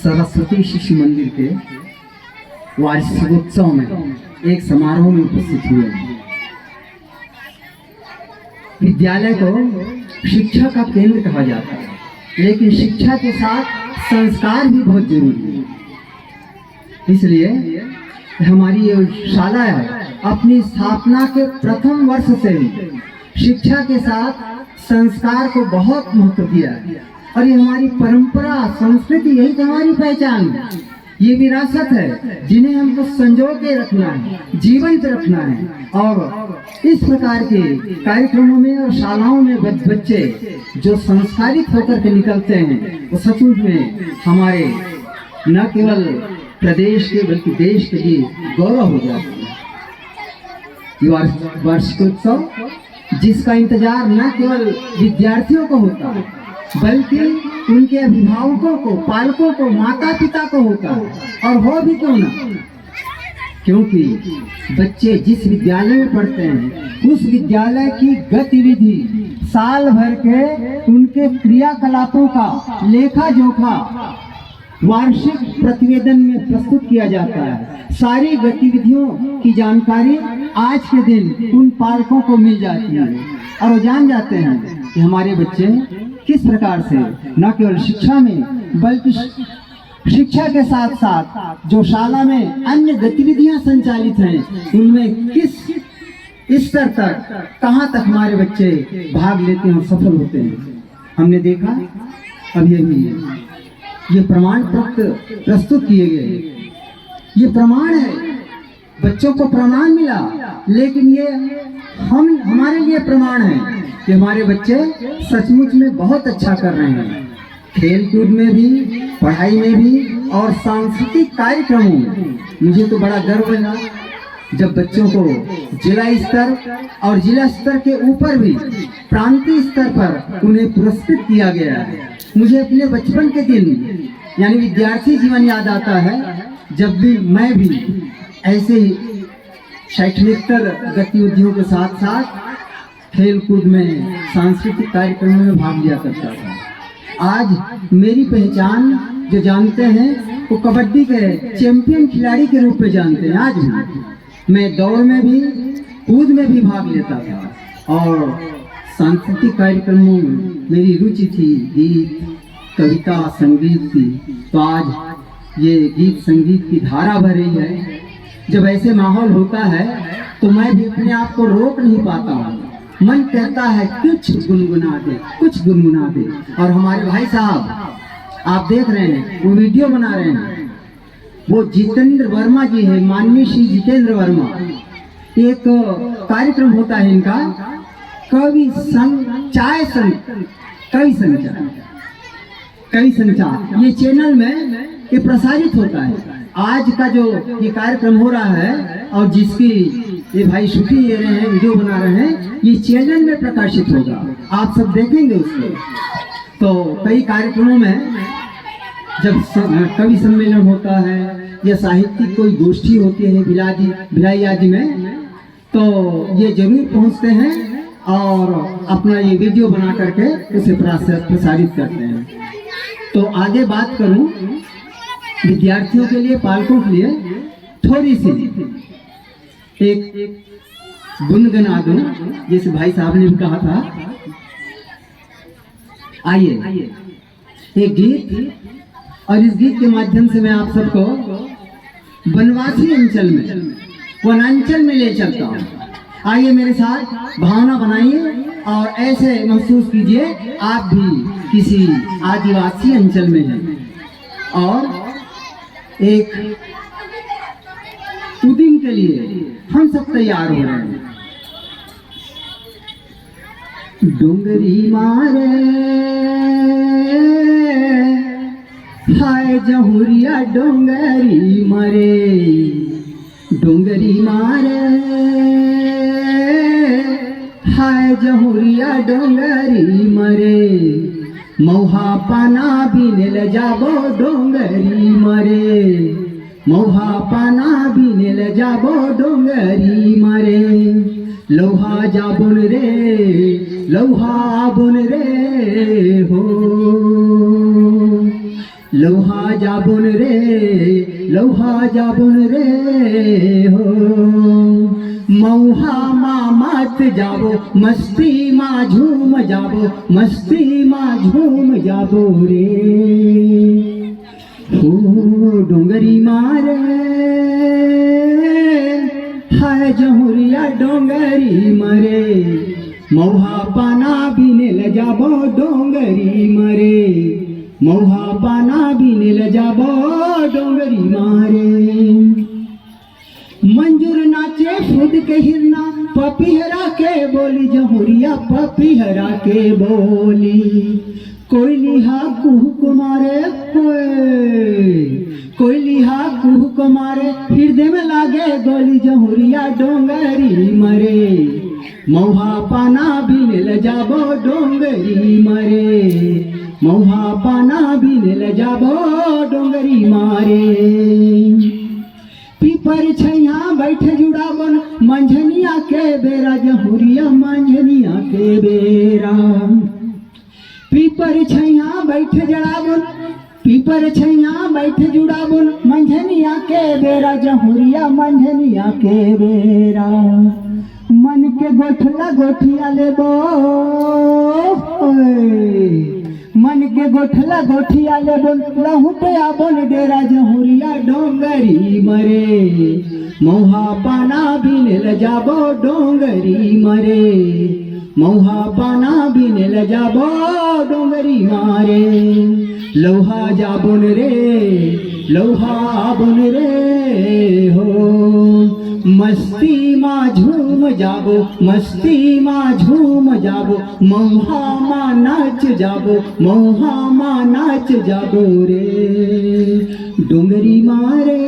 सरस्वती शिशु मंदिर के वार्षिकोत्सव में एक समारोह में उपस्थित हुए। विद्यालय को शिक्षा का केंद्र कहा जाता है, लेकिन शिक्षा के साथ संस्कार भी बहुत जरूरी है। इसलिए हमारी ये शाला है अपनी स्थापना के प्रथम वर्ष से ही शिक्षा के साथ संस्कार को बहुत महत्व दिया है। और ये हमारी परंपरा, संस्कृति, यही तो हमारी पहचान है, ये विरासत है जिन्हें हमको संजो के रखना है, जीवंत रखना है। और इस प्रकार के कार्यक्रमों में और शालाओं में बच्चे जो संस्कारित होकर के निकलते हैं वो सचमुच में हमारे न केवल प्रदेश के बल्कि देश के लिए गौरव हो जाते हैं। वार्षिकोत्सव जिसका इंतजार न केवल विद्यार्थियों को होता है बल्कि उनके अभिभावकों को, पालकों को, माता पिता को होता है। और हो भी क्यों ना, क्योंकि बच्चे जिस विद्यालय में पढ़ते हैं उस विद्यालय की गतिविधि, साल भर के उनके क्रियाकलापों का लेखा जोखा वार्षिक प्रतिवेदन में प्रस्तुत किया जाता है। सारी गतिविधियों की जानकारी आज के दिन उन पालकों को मिल जाती है और वो जान जाते हैं कि हमारे बच्चे किस प्रकार से न केवल शिक्षा में बल्कि शिक्षा के साथ साथ जो शाला में अन्य गतिविधियां संचालित हैं उनमें किस स्तर तक, कहां तक हमारे बच्चे भाग लेते हैं और सफल होते हैं। हमने देखा अभी ये प्रमाण पत्र प्रस्तुत किए गए, ये प्रमाण है, बच्चों को प्रमाण मिला, लेकिन ये हमारे लिए प्रमाण है कि हमारे बच्चे सचमुच में बहुत अच्छा कर रहे हैं, खेल कूद में भी, पढ़ाई में भी और सांस्कृतिक कार्यक्रमों में। मुझे तो बड़ा गर्व लगा जब बच्चों को जिला स्तर और जिला स्तर के ऊपर भी प्रांतीय स्तर पर उन्हें पुरस्कृत किया गया है। मुझे अपने बचपन के दिन यानी विद्यार्थी जीवन याद आता है जब भी मैं भी ऐसे ही शैक्षणिकतर गतिविधियों के साथ साथ खेल कूद में, सांस्कृतिक कार्यक्रमों में भाग लिया करता था। आज मेरी पहचान जो जानते हैं वो कबड्डी के चैंपियन खिलाड़ी के रूप में जानते हैं। आज भी मैं दौड़ में भी, कूद में भी भाग लेता था और सांस्कृतिक कार्यक्रमों में मेरी रुचि थी, गीत, कविता, संगीत की। तो आज ये गीत संगीत की धारा बह रही है। जब ऐसे माहौल होता है तो मैं भी अपने आप को रोक नहीं पाता हूँ, मन कहता है कुछ गुनगुना दे, कुछ गुनगुना दे। और हमारे भाई साहब आप देख रहे हैं वो वीडियो बना रहे हैं, वो जितेंद्र वर्मा जी है, माननीय श्री जितेंद्र वर्मा। एक कार्यक्रम होता है इनका कवि संचार, ये चैनल में ये प्रसारित होता है। आज का जो ये कार्यक्रम हो रहा है और जिसकी ये भाई शूटिंग ले रहे हैं, वीडियो बना रहे हैं, ये चैनल में प्रकाशित होगा, आप सब देखेंगे उसको। तो कई कार्यक्रमों में जब कवि सम्मेलन होता है या साहित्यिक कोई गोष्ठी होती है भिलाई आदि में, तो ये जरूर पहुंचते हैं और अपना ये वीडियो बना करके उसे प्रसारित करते हैं। तो आगे बात करूं विद्यार्थियों के लिए, पालकों के लिए थोड़ी सी एक गुनगुना दूं, जैसे भाई साहब ने भी कहा था। आइए एक गीत, और इस गीत के माध्यम से मैं आप सबको वनवासी अंचल में, वनांचल में ले चलता हूँ। आइए मेरे साथ भावना बनाइए और ऐसे महसूस कीजिए आप भी किसी आदिवासी अंचल में हैं और एक उदिन के लिए हम सब तैयार हो रहे हैं। डोंगरी मारे हाय जहुरिया डोंगरी मरे, डोंगरी मारे हाय जहुरिया डोंगरी मरे, मौहा पाना बिनेल जाबो डोंगरी मरे, मौहा पाना बिनेल जाबो डोंगरी मरे। लौहा जाबुन रे, लौहा बुन रे हो, लोहा जाबुन रे हो मौहा मा मत जाबो मस्ती मा झूम जाबो मस्ती मा झूम जाबो रे हो डोंगरी मारे हाय जहुरिया डोंगरी मरे मौहा पाना बिने ल जाबो डोंगरी मरे मौहा पाना बिने ल जाबो डोंगरी मारे मंजूर नाचे खुद के हिरना पपीहरा के बोली जहुरिया पपीहरा के बोली कोई लिहा कुह कुमारे कोई लिहा कुह कुमारे हृदय में लागे गोली जहुरिया डोंगरी मरे मौहा पाना बिने ल जाबो डोंगरी मरे मौहा पाना बिने ल जाबो डोंगरी मारे पीपर छैया बैठे जुड़ावन मंझनिया के बेरा जहुरिया मंझनिया के बेरा पीपर छैया बैठे जड़ावन पीपर छैया बैठे जुड़ावन मंझनिया के बेरा जहुरिया मंझनिया के बेरा मन के गोठला गोठिया लेबो मन के गोठला गोठिया लेबो लहुटिया बोल डेरा जहुरिया डोंगरी मरे मौहा पाना बिने ल जाबो डोंगरी मरे मौहा पाना बिने ल जाबो डोंगरी मारे लोहा जाबुन रे हो मस्ती मा झूम जाबो मौहा मा नाच जाबो रे डोंगरी मारे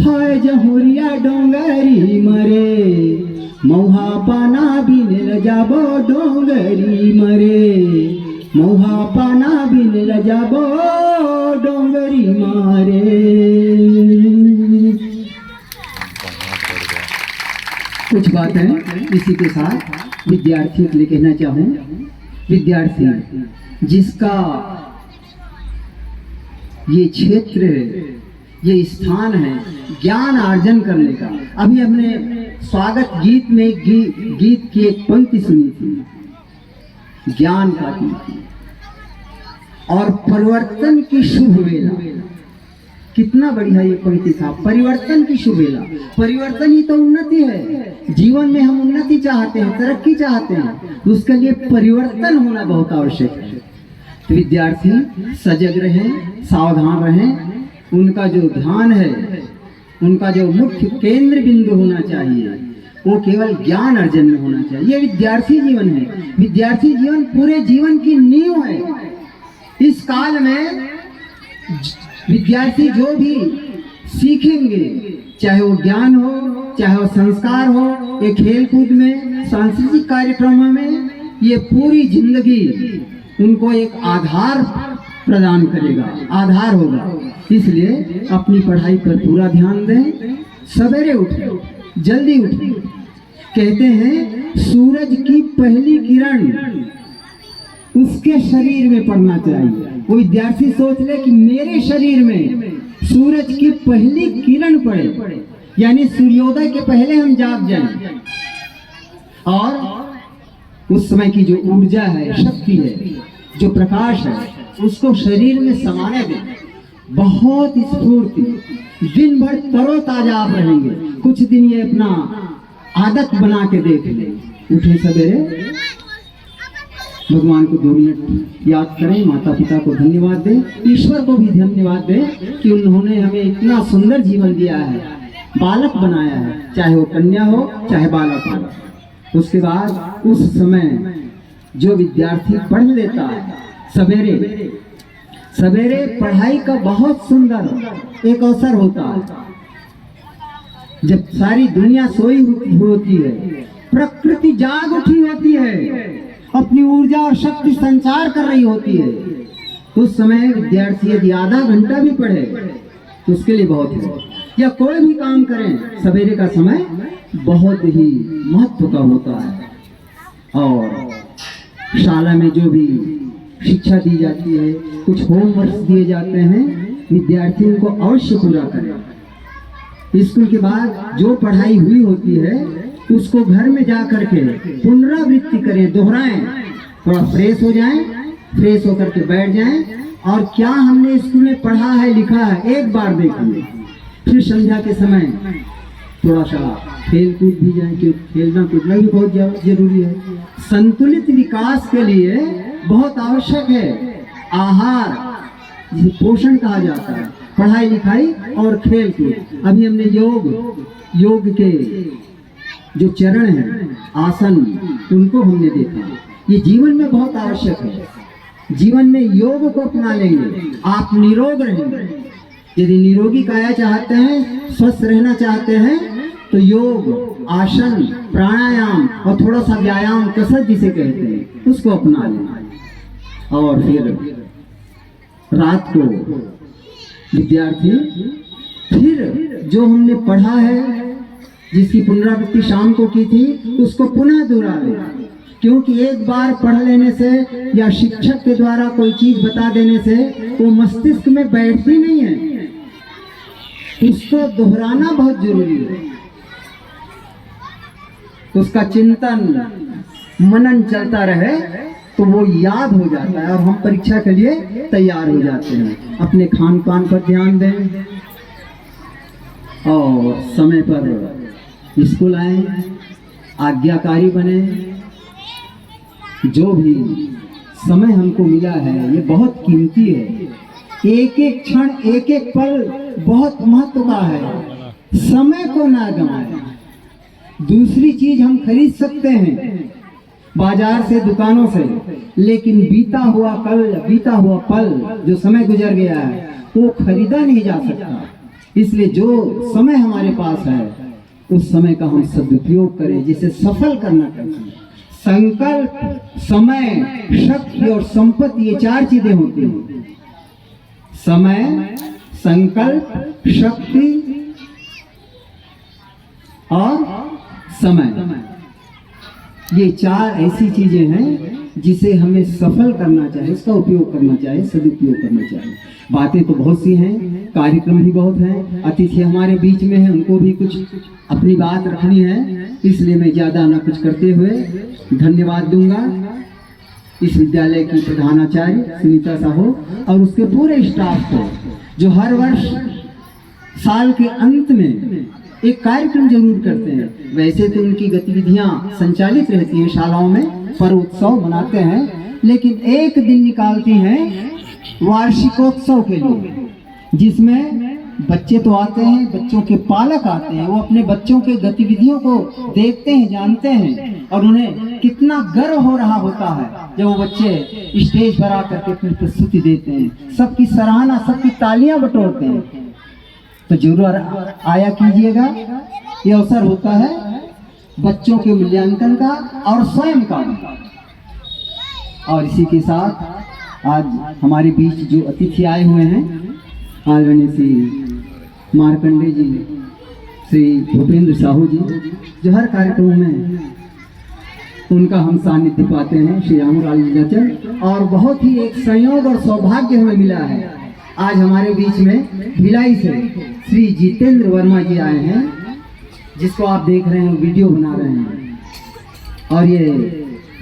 हाय जहुरिया डोंगरी मरे मौहा पाना बिने ल जाबो डोंगरी मरे मौहा पाना बिने ल जाबो डोंगरी मारे। कुछ बातें इसी के साथ विद्यार्थियों के लिए कहना चाहूँ। विद्यार्थी जिसका ये क्षेत्र ये स्थान है ज्ञान अर्जन करने का, अभी हमने स्वागत गीत में गीत की एक पंक्ति सुनी थी, ज्ञान का और परिवर्तन की शुभ वेला। कितना बढ़िया ये पंक्ति था, परिवर्तन की शुभ वेला। परिवर्तन ही तो उन्नति है। जीवन में हम उन्नति चाहते हैं, तरक्की चाहते हैं, उसके लिए परिवर्तन होना बहुत आवश्यक है। तो विद्यार्थी सजग रहें, सावधान रहें। उनका जो ध्यान है, उनका जो मुख्य केंद्र बिंदु होना चाहिए, वो केवल ज्ञान अर्जन में होना चाहिए। ये विद्यार्थी जीवन है। विद्यार्थी जीवन पूरे जीवन की नींव है। इस काल में विद्यार्थी जो भी सीखेंगे, चाहे वो ज्ञान हो, चाहे वो संस्कार हो, ये खेल कूद में, सांस्कृतिक कार्यक्रमों में, ये पूरी जिंदगी उनको एक आधार प्रदान करेगा, आधार होगा। इसलिए अपनी पढ़ाई पर पूरा ध्यान दें। सवेरे उठें, जल्दी उठें। कहते हैं सूरज की पहली किरण उसके शरीर में पड़ना चाहिए। वो विद्यार्थी सोच ले कि मेरे शरीर में सूरज की पहली किरण पड़े, यानी सूर्योदय के पहले हम जाग जाएं और उस समय की जो ऊर्जा है, शक्ति है, जो प्रकाश है, उसको शरीर में समाने दें। बहुत स्फूर्ति, दिन भर तरोताजा आप रहेंगे। कुछ दिन ये अपना आदत बना के देख लें। उठे सवेरे, भगवान को 2 मिनट याद करें, माता पिता को धन्यवाद दें, ईश्वर को भी धन्यवाद दें कि उन्होंने हमें इतना सुंदर जीवन दिया है, बालक बनाया है, चाहे वो कन्या हो चाहे बालक हो। उसके बाद उस समय जो विद्यार्थी पढ़ लेता है, सवेरे पढ़ाई का बहुत सुंदर एक अवसर होता है। जब सारी दुनिया सोई होती है, प्रकृति जाग उठी होती है, अपनी ऊर्जा और शक्ति संचार कर रही होती है, उस समय विद्यार्थी यदि आधा घंटा भी पढ़े तो उसके लिए बहुत है। या कोई भी काम करें, सवेरे का समय बहुत ही महत्व का होता है। और शाला में जो भी शिक्षा दी जाती है, कुछ होमवर्क दिए जाते हैं, विद्यार्थियों को अवश्य पूरा करें। स्कूल के बाद जो पढ़ाई हुई होती है उसको घर में जा करके पुनरावृत्ति करें, दोहराएं, थोड़ा फ्रेश हो जाएं, फ्रेश होकर के बैठ जाएं और क्या हमने स्कूल में पढ़ा है लिखा है एक बार देखेंगे। फिर संध्या के समय थोड़ा सा खेल कूद भी जाए, क्योंकि खेलना कूदना भी बहुत जरूरी है। संतुलित विकास के लिए बहुत आवश्यक है आहार, जिसे पोषण कहा जाता है, पढ़ाई लिखाई और खेल कूद। अभी हमने योग के जो चरण हैं, आसन, उनको हमने देखा। ये जीवन में बहुत आवश्यक है। जीवन में योग को अपना लेंगे, आप निरोग रहेंगे। यदि निरोगी काया चाहते हैं, स्वस्थ रहना चाहते हैं, तो योग, आसन, प्राणायाम और थोड़ा सा व्यायाम, कसरत जिसे कहते हैं, उसको अपना लें। और फिर रात को विद्यार्थी फिर जो हमने पढ़ा है, जिसकी पुनरावृत्ति शाम को की थी, उसको पुनः दोहरा लें। क्योंकि एक बार पढ़ लेने से या शिक्षक के द्वारा कोई चीज बता देने से वो मस्तिष्क में बैठती नहीं है, उसको दोहराना बहुत जरूरी है। उसका चिंतन मनन चलता रहे तो वो याद हो जाता है और हम परीक्षा के लिए तैयार हो जाते हैं। अपने खान पान पर ध्यान दें और समय पर स्कूल आए, आज्ञाकारी बने। जो भी समय हमको मिला है ये बहुत कीमती है। एक एक क्षण, एक एक पल बहुत महत्व का है। समय को ना गंवाएं। दूसरी चीज हम खरीद सकते हैं बाजार से, दुकानों से, लेकिन बीता हुआ कल, बीता हुआ पल, जो समय गुजर गया है, वो खरीदा नहीं जा सकता। इसलिए जो समय हमारे पास है उस समय का हम सदुपयोग करें, जिसे सफल करना चाहिए। संकल्प, समय, शक्ति और संपत्ति, ये चार चीजें होती हैं। समय, संकल्प, शक्ति और समय, ये चार ऐसी चीजें हैं जिसे हमें सफल करना चाहिए, इसका उपयोग करना चाहिए, सदुपयोग करना चाहिए। बातें तो बहुत सी हैं, कार्यक्रम भी बहुत हैं, अतिथि हमारे बीच में हैं, उनको भी कुछ अपनी बात रखनी है, इसलिए मैं ज़्यादा ना कुछ करते हुए धन्यवाद दूंगा इस विद्यालय की प्रधानाचार्य सुनीता साहू और उसके पूरे स्टाफ को, जो हर वर्ष साल के अंत में एक कार्यक्रम जरूर करते हैं। वैसे तो उनकी गतिविधियां संचालित रहती हैं, शालाओं में पर्व उत्सव मनाते हैं, लेकिन एक दिन निकालती हैं वार्षिकोत्सव के लिए, जिसमें बच्चे तो आते हैं, बच्चों के पालक आते हैं, वो अपने बच्चों के गतिविधियों को देखते हैं, जानते हैं और उन्हें कितना गर्व हो रहा होता है जब वो बच्चे स्टेज पर आकर के अपनी प्रस्तुति देते हैं, सबकी सराहना, सबकी तालियां बटोरते हैं। तो जरूर आया कीजिएगा। ये अवसर होता है बच्चों के मूल्यांकन का और स्वयं का। और इसी के साथ आज हमारे बीच जो अतिथि आए हुए हैं, आदरणीय श्री मार्कंडे जी, श्री भूपेंद्र साहू जी, जो हर कार्यक्रम में उनका हम सानिध्य पाते हैं, श्री रामलाल जचन, और बहुत ही एक संयोग और सौभाग्य हमें मिला है। आज हमारे बीच में भिलाई से श्री जितेंद्र वर्मा जी आए हैं, जिसको आप देख रहे हैं, वीडियो बना रहे हैं। और ये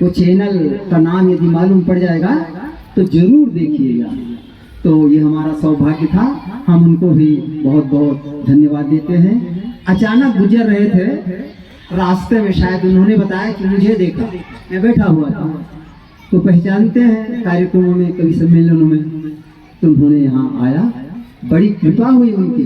वो चैनल का नाम यदि मालूम पड़ जाएगा तो जरूर देखिएगा। तो ये हमारा सौभाग्य था, हम उनको भी बहुत बहुत धन्यवाद देते हैं। अचानक गुजर रहे थे, रास्ते में शायद उन्होंने बताया कि मुझे देखा, मैं बैठा हुआ था, तो पहचानते हैं कार्यक्रमों में, कभी सम्मेलनों में, तो उन्होंने यहाँ आया, बड़ी कृपा हुई उनकी।